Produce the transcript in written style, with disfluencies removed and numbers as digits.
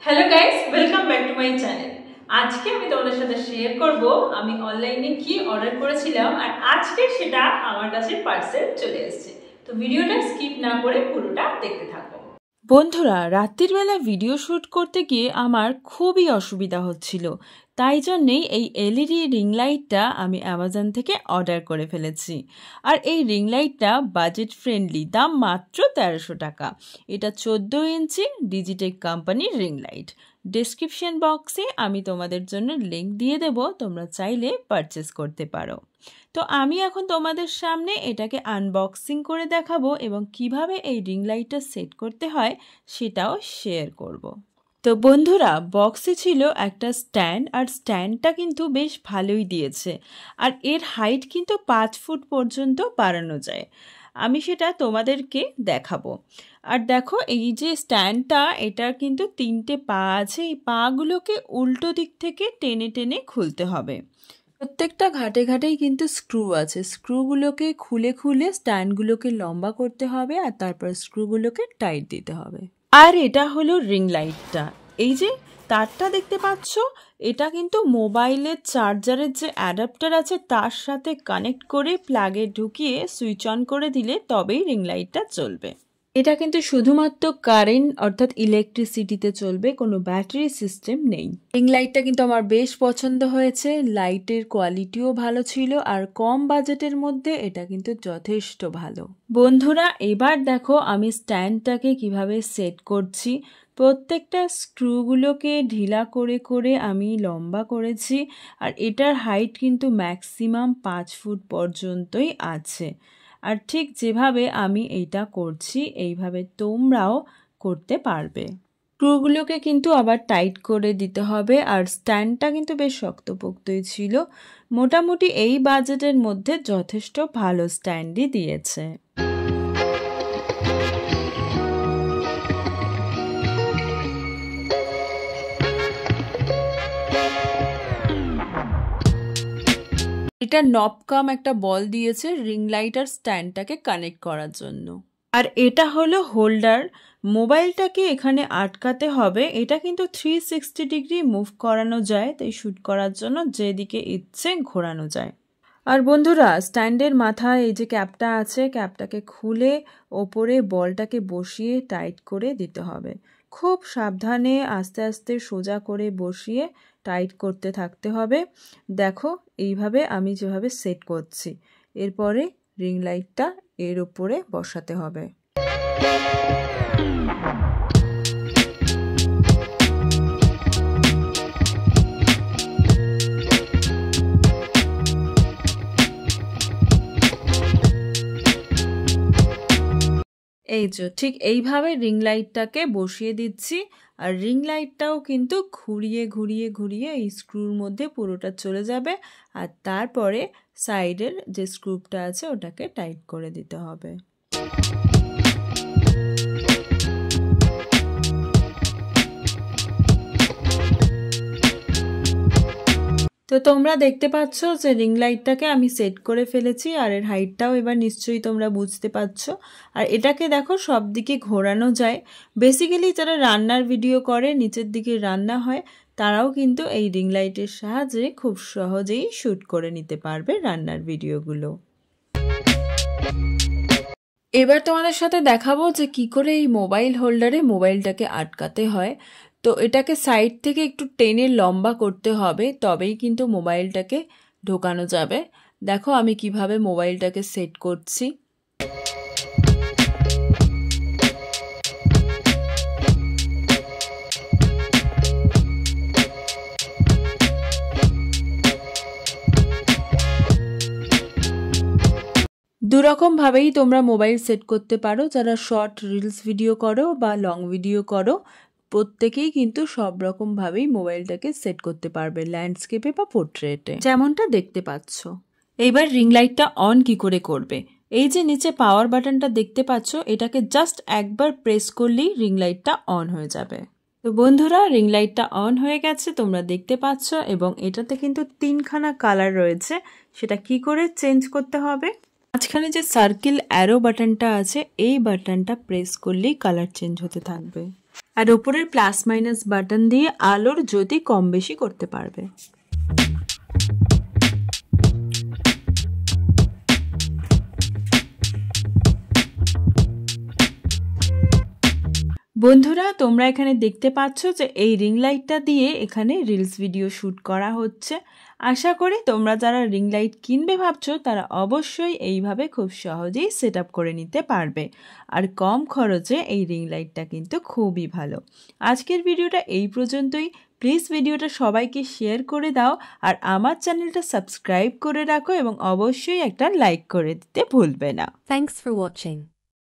Hello guys, welcome back to my channel. আজকে আমি তোমাদের সাথে শেয়ার করব আমি অনলাইনে কি অর্ডার করেছিলাম আর আজকে সেটা আমার কাছে পার্সেল চলে এসেছে। তো ভিডিওটা স্কিপ না করে পুরোটা দেখতে থাকো। বন্ধুরা, রাত্রির বেলা ভিডিও শ্যুট করতে গিয়ে আমার খুবই অসুবিধা হচ্ছিল, তাই জন্যেই এই এলইডি রিং লাইটটা আমি অ্যামাজন থেকে অর্ডার করে ফেলেছি। আর এই রিং লাইটটা বাজেট ফ্রেন্ডলি, দাম মাত্র 1300 টাকা। এটা 14 ইঞ্চি ডিজিটেক কোম্পানির রিং লাইট। ডেসক্রিপশন বক্সে আমি তোমাদের জন্য লিঙ্ক দিয়ে দেব, তোমরা চাইলে পারচেস করতে পারো। তো আমি এখন তোমাদের সামনে এটাকে আনবক্সিং করে দেখাবো এবং কিভাবে এই রিং লাইটটা সেট করতে হয় সেটাও শেয়ার করব। তো বন্ধুরা, বক্সে ছিল একটা স্ট্যান্ড, আর স্ট্যান্ডটা কিন্তু বেশ ভালোই দিয়েছে। আর এর হাইট কিন্তু 5 ফুট পর্যন্ত বাড়ানো যায়। আমি সেটা তোমাদেরকে দেখাবো। আর দেখো, এই যে স্ট্যান্ডটা, এটার কিন্তু 3টে পা আছে। এই পাগুলোকে উল্টো দিক থেকে টেনে টেনে খুলতে হবে। প্রত্যেকটা ঘাটে ঘাটেই কিন্তু স্ক্রু আছে। স্ক্রুগুলোকে খুলে খুলে স্ট্যান্ডগুলোকে লম্বা করতে হবে আর তারপর স্ক্রুগুলোকে টাইট দিতে হবে। আর এটা হলো রিং লাইটটা। এই যে তারটা দেখতে পাচ্ছ, এটা কিন্তু মোবাইলের চার্জারের যে অ্যাডাপ্টার আছে তার সাথে কানেক্ট করে প্লাগে ঢুকিয়ে সুইচ অন করে দিলে তবেই রিং লাইটটা চলবে। এটা কিন্তু শুধুমাত্র কারেন্ট অর্থাৎ ইলেকট্রিসিটিতে চলবে, কোনো ব্যাটারি সিস্টেম নেই। রিং লাইটটা কিন্তু আমার বেশ পছন্দ হয়েছে। লাইটের কোয়ালিটিও ভালো ছিল আর কম বাজেটের মধ্যে এটা কিন্তু যথেষ্ট ভালো। বন্ধুরা, এবার দেখো আমি স্ট্যান্ডটাকে কিভাবে সেট করছি। প্রত্যেকটা স্ক্রুগুলোকে ঢিলা করে করে আমি লম্বা করেছি। আর এটার হাইট কিন্তু ম্যাক্সিমাম 5 ফুট পর্যন্তই আছে। আর ঠিক যেভাবে আমি এইটা করছি এইভাবে তোমরাও করতে পারবে। স্ক্রুগুলোকে কিন্তু আবার টাইট করে দিতে হবে। আর স্ট্যান্ডটা কিন্তু বেশ শক্তপোক্তই ছিল। মোটামুটি এই বাজেটের মধ্যে যথেষ্ট ভালো স্ট্যান্ডই দিয়েছে। এটা নবকাম একটা বল দিয়েছে রিং লাইট আর স্ট্যান্ডটাকে কানেক্ট করার জন্য। আর এটা হলো হোল্ডার। মোবাইলটাকে এখানে আটকাতে হবে। এটা কিন্তু 360 ডিগ্রি মুভ করানো যায়, তাই শ্যুট করার জন্য যেদিকে ইচ্ছে ঘোরানো যায়। আর বন্ধুরা, স্ট্যান্ডের মাথায় এই যে ক্যাপটা আছে, ক্যাপটাকে খুলে ওপরে বলটাকে বসিয়ে টাইট করে দিতে হবে। খুব সাবধানে আস্তে আস্তে সোজা করে বসিয়ে টাইট করতে থাকতে হবে। দেখো, এইভাবে আমি যেভাবে সেট করছি, এরপরে রিং লাইটটা এর উপরে বসাতে হবে। এই যে ঠিক এইভাবে রিং লাইটটাকে বসিয়ে দিচ্ছি। আর রিং লাইটটাও কিন্তু ঘুরিয়ে ঘুরিয়ে ঘুরিয়ে এই স্ক্রুর মধ্যে পুরোটা চলে যাবে। আর তারপরে সাইডের যে স্ক্রুপটা আছে ওটাকে টাইট করে দিতে হবে। তো তোমরা দেখতে পাচ্ছ যে রিং লাইটটাকে আমি সেট করে ফেলেছি। আর এর হাইটটাও এবার নিশ্চয়ই তোমরা বুঝতে পারছো। আর এটাকে দেখো সব দিকে ঘোরানো যায়। বেসিক্যালি যারা রান্নার ভিডিও করে, নিচের দিকে রান্না হয়, তারাও কিন্তু এই রিং লাইটের সাহায্যে খুব সহজেই শ্যুট করে নিতে পারবে রান্নার ভিডিওগুলো। এবার তোমাদের সাথে দেখাবো যে কি করে এই মোবাইল হোল্ডারে মোবাইলটাকে আটকাতে হয়। তো এটাকে সাইড থেকে একটু টেনে লম্বা করতে হবে, তবেই কিন্তু মোবাইলটাকে ঢোকানো যাবে। দেখো আমি কিভাবে মোবাইলটাকে সেট করছি। দুরকমভাবেই তোমরা মোবাইল সেট করতে পারো। যারা শর্ট রিলস ভিডিও করো বা লং ভিডিও করো, প্রত্যেকেই কিন্তু সব রকমভাবেই মোবাইলটাকে সেট করতে পারবে, ল্যান্ডস্কেপে বা পোর্ট্রেটে, যেমনটা দেখতে পাচ্ছ। এইবার রিং লাইটটা অন কি করে করবে। এই যে নিচে পাওয়ার বাটনটা দেখতে পাচ্ছ, এটাকে জাস্ট একবার প্রেস করলেই রিং লাইটটা অন হয়ে যাবে। তো বন্ধুরা, রিং লাইটটা অন হয়ে গেছে, তোমরা দেখতে পাচ্ছ। এবং এটাতে কিন্তু 3খানা কালার রয়েছে। সেটা কি করে চেঞ্জ করতে হবে, মাঝখানে যে সার্কেল অ্যারো বাটনটা আছে, এই বাটনটা প্রেস করলেই কালার চেঞ্জ হতে থাকবে। আর ওপরের প্লাস মাইনাস বাটন দিয়ে আলোর জ্যোতি কম বেশি করতে পারবে। বন্ধুরা, তোমরা এখানে দেখতে পাচ্ছ যে এই রিং লাইটটা দিয়ে এখানে রিলস ভিডিও শ্যুট করা হচ্ছে। আশা করি তোমরা যারা রিং লাইট কিনবে ভাবছো তারা অবশ্যই এইভাবে খুব সহজেই সেট আপ করে নিতে পারবে। আর কম খরচে এই রিং লাইটটা কিন্তু খুবই ভালো। আজকের ভিডিওটা এই পর্যন্তই। প্লিজ ভিডিওটা সবাইকে শেয়ার করে দাও আর আমার চ্যানেলটা সাবস্ক্রাইব করে রাখো এবং অবশ্যই একটা লাইক করে দিতে ভুলবে না। Thanks for watching.